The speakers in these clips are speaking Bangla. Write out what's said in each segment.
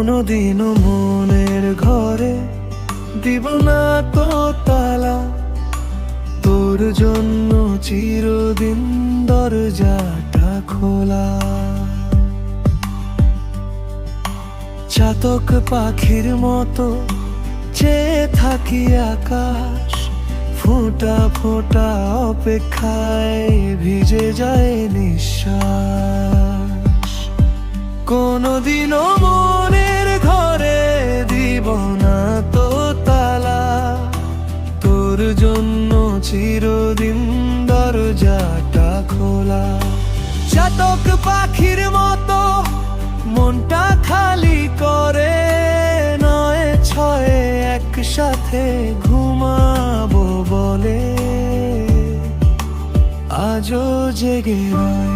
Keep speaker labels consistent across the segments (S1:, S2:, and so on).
S1: কোনোদিনও মনের ঘরে দিব না তো তালা, তোর জন্য চিরদিন দরজাটা খোলা। চাতক পাখির মতো চেয়ে থাকি আকাশ, ফোঁটা ফোঁটা অপেক্ষায় ভিজে যায় নিঃশ্বাস। কোনোদিনও মনের ঘরে দিব না তো তালা, তোর জন্য চিরদিন দরজাটা খোলা। চাতক পাখির মতো মনটা খালি করে, নয় ছয় একসাথে ঘুমাবো বলে আজও জেগে রয়।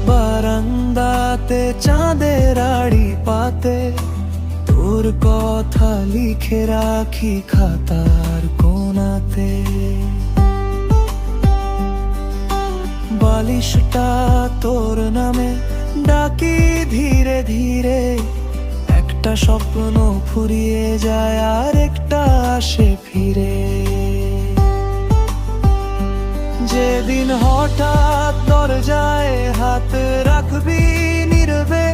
S1: বারান্দাতে চাঁদের আড়ি পাতে তোর কথা লিখে রাখি খাতার কোণাতে। বালিশটা তোর নামে ডাকি ধীরে ধীরে, একটা স্বপ্ন ফুরিয়ে যায় আর একটা আসে ফিরে। যেদিন হঠাৎ দরজায় হাত রাখবি নীরবে,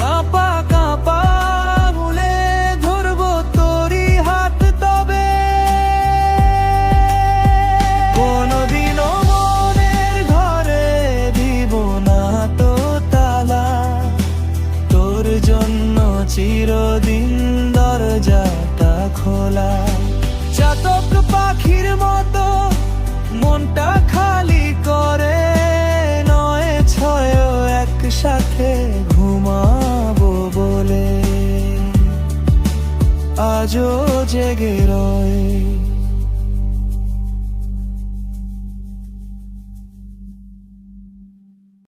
S1: কাঁপা কাঁপা ভুলে ধরবো তোরই হাত তবে। কোনোদিনও মনের ঘরে দিব না তো তালা, তোর জন্য চিরদিন দরজাটা খোলা। চাতক পাখির মতো মনটা খালি করে, নয় ছয় একসাথে ঘুমাবো বলে আজও জেগে রয়।